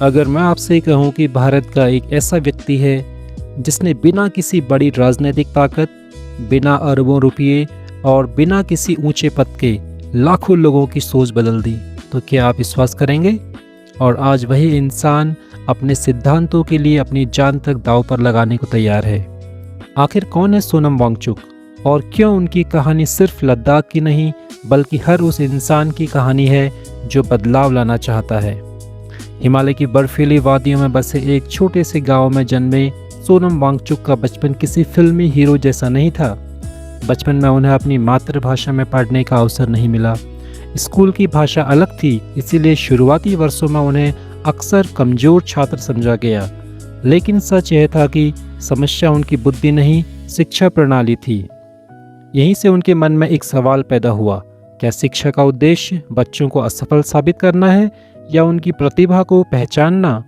अगर मैं आपसे कहूं कि भारत का एक ऐसा व्यक्ति है जिसने बिना किसी बड़ी राजनीतिक ताकत, बिना अरबों रुपये और बिना किसी ऊंचे पद के लाखों लोगों की सोच बदल दी, तो क्या आप विश्वास करेंगे? और आज वही इंसान अपने सिद्धांतों के लिए अपनी जान तक दांव पर लगाने को तैयार है। आखिर कौन है सोनम वांगचुक और क्यों उनकी कहानी सिर्फ लद्दाख की नहीं बल्कि हर उस इंसान की कहानी है जो बदलाव लाना चाहता है। हिमालय की बर्फीली वादियों में बसे एक छोटे से गांव में जन्मे सोनम वांगचुक का बचपन किसी फिल्मी हीरो जैसा नहीं था। बचपन में उन्हें अपनी मातृभाषा में पढ़ने का अवसर नहीं मिला। स्कूल की भाषा अलग थी, इसीलिए शुरुआती वर्षों में उन्हें अक्सर कमज़ोर छात्र समझा गया। लेकिन सच यह था कि समस्या उनकी बुद्धि नहीं, शिक्षा प्रणाली थी। यहीं से उनके मन में एक सवाल पैदा हुआ, क्या शिक्षा का उद्देश्य बच्चों को असफल साबित करना है या उनकी प्रतिभा को पहचानना?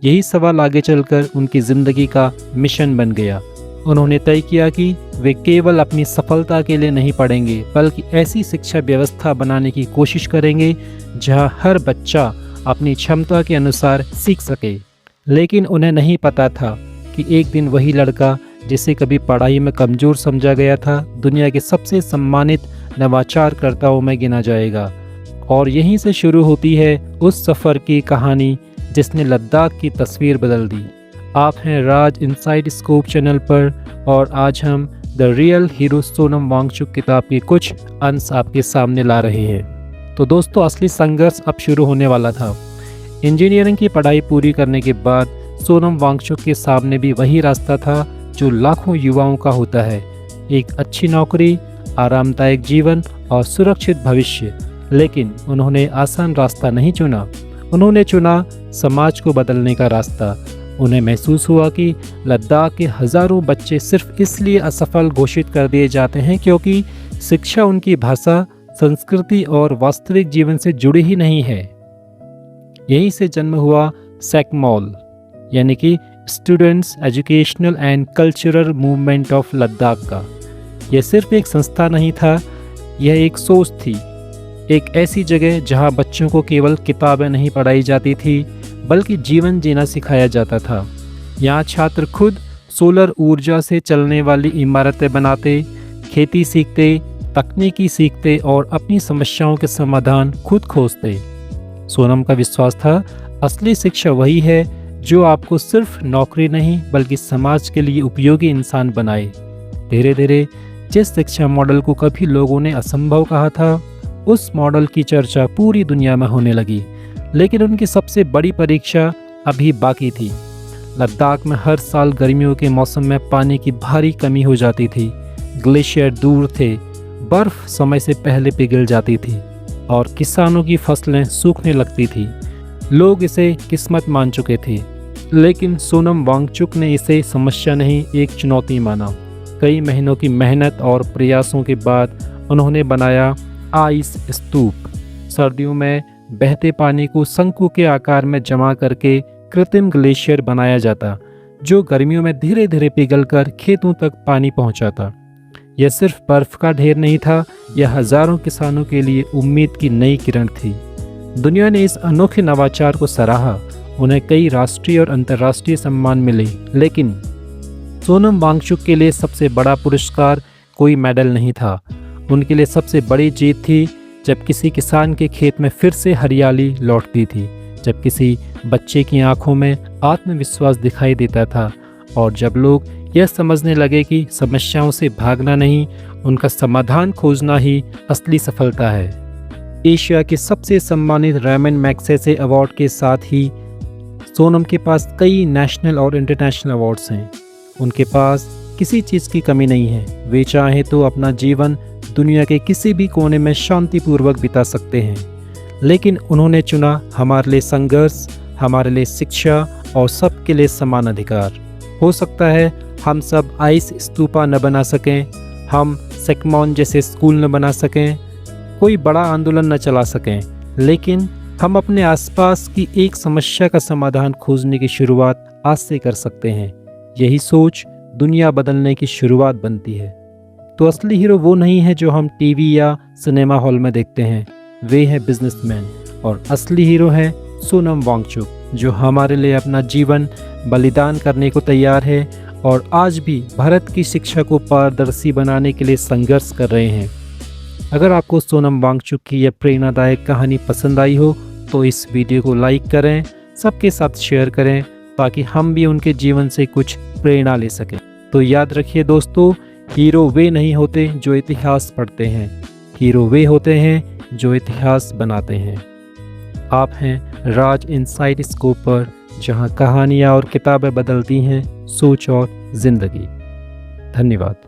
यही सवाल आगे चलकर उनकी ज़िंदगी का मिशन बन गया। उन्होंने तय किया कि वे केवल अपनी सफलता के लिए नहीं पढ़ेंगे बल्कि ऐसी शिक्षा व्यवस्था बनाने की कोशिश करेंगे जहां हर बच्चा अपनी क्षमता के अनुसार सीख सके। लेकिन उन्हें नहीं पता था कि एक दिन वही लड़का जिसे कभी पढ़ाई में कमज़ोर समझा गया था, दुनिया के सबसे सम्मानित नवाचारकर्ताओं में गिना जाएगा। और यहीं से शुरू होती है उस सफ़र की कहानी जिसने लद्दाख की तस्वीर बदल दी। आप हैं राज इनसाइड स्कोप चैनल पर और आज हम the real hero Sonam Wangchuk किताब के कुछ अंश आपके सामने ला रहे हैं। तो दोस्तों, असली संघर्ष अब शुरू होने वाला था। इंजीनियरिंग की पढ़ाई पूरी करने के बाद सोनम वांगचुक के सामने भी वही रास्ता था जो लाखों युवाओं का होता है, एक अच्छी नौकरी, आरामदायक जीवन और सुरक्षित भविष्य। लेकिन उन्होंने आसान रास्ता नहीं चुना, उन्होंने चुना समाज को बदलने का रास्ता। उन्हें महसूस हुआ कि लद्दाख के हज़ारों बच्चे सिर्फ इसलिए असफल घोषित कर दिए जाते हैं क्योंकि शिक्षा उनकी भाषा, संस्कृति और वास्तविक जीवन से जुड़ी ही नहीं है। यहीं से जन्म हुआ सेकमॉल, यानी कि students educational and cultural movement of Ladakh का। यह सिर्फ एक संस्था नहीं था, यह एक सोच थी, एक ऐसी जगह जहां बच्चों को केवल किताबें नहीं पढ़ाई जाती थी बल्कि जीवन जीना सिखाया जाता था। यहाँ छात्र खुद सोलर ऊर्जा से चलने वाली इमारतें बनाते, खेती सीखते, तकनीकी सीखते और अपनी समस्याओं के समाधान खुद खोजते। सोनम का विश्वास था, असली शिक्षा वही है जो आपको सिर्फ नौकरी नहीं बल्कि समाज के लिए उपयोगी इंसान बनाए। धीरे धीरे जिस शिक्षा मॉडल को कभी लोगों ने असंभव कहा था, उस मॉडल की चर्चा पूरी दुनिया में होने लगी। लेकिन उनकी सबसे बड़ी परीक्षा अभी बाकी थी। लद्दाख में हर साल गर्मियों के मौसम में पानी की भारी कमी हो जाती थी। ग्लेशियर दूर थे, बर्फ समय से पहले पिघल जाती थी और किसानों की फसलें सूखने लगती थी। लोग इसे किस्मत मान चुके थे, लेकिन सोनम वांगचुक ने इसे समस्या नहीं, एक चुनौती माना। कई महीनों की मेहनत और प्रयासों के बाद उन्होंने बनाया आइस स्तूप। सर्दियों में बहते पानी को शंकु के आकार में जमा करके कृत्रिम ग्लेशियर बनाया जाता, जो गर्मियों में धीरे धीरे पिघलकर खेतों तक पानी पहुंचाता। यह सिर्फ बर्फ का ढेर नहीं था, यह हजारों किसानों के लिए उम्मीद की नई किरण थी। दुनिया ने इस अनोखे नवाचार को सराहा, उन्हें कई राष्ट्रीय और अंतर्राष्ट्रीय सम्मान मिले। लेकिन सोनम वांगचुक के लिए सबसे बड़ा पुरस्कार कोई मेडल नहीं था। उनके लिए सबसे बड़ी जीत थी जब किसी किसान के खेत में फिर से हरियाली लौटती थी, जब किसी बच्चे की आंखों में आत्मविश्वास दिखाई देता था और जब लोग यह समझने लगे कि समस्याओं से भागना नहीं, उनका समाधान खोजना ही असली सफलता है। एशिया के सबसे सम्मानित रेमन मैग्सेसे अवार्ड के साथ ही सोनम के पास कई नेशनल और इंटरनेशनल अवार्ड्स हैं। उनके पास किसी चीज़ की कमी नहीं है। वे चाहें तो अपना जीवन दुनिया के किसी भी कोने में शांतिपूर्वक बिता सकते हैं। लेकिन उन्होंने चुना हमारे लिए संघर्ष, हमारे लिए शिक्षा और सबके लिए समान अधिकार। हो सकता है हम सब आइस स्तूपा न बना सकें, हम सेकमॉन जैसे स्कूल न बना सकें, कोई बड़ा आंदोलन न चला सकें, लेकिन हम अपने आसपास की एक समस्या का समाधान खोजने की शुरुआत आज से कर सकते हैं। यही सोच दुनिया बदलने की शुरुआत बनती है। तो असली हीरो वो नहीं है जो हम टीवी या सिनेमा हॉल में देखते हैं, वे हैं बिजनेसमैन। और असली हीरो है सोनम वांगचुक। जो हमारे लिए अपना जीवन बलिदान करने को तैयार है और आज भी भारत की शिक्षा को पारदर्शी बनाने के लिए संघर्ष कर रहे हैं। अगर आपको सोनम वांगचुक की यह प्रेरणादायक कहानी पसंद आई हो तो इस वीडियो को लाइक करें, सबके साथ शेयर करें ताकि हम भी उनके जीवन से कुछ प्रेरणा ले सकें। तो याद रखिए दोस्तों, हीरो वे नहीं होते जो इतिहास पढ़ते हैं, हीरो वे होते हैं जो इतिहास बनाते हैं। आप हैं राज इनसाइड स्कोप पर, जहां कहानियां और किताबें बदलती हैं सोच और ज़िंदगी। धन्यवाद।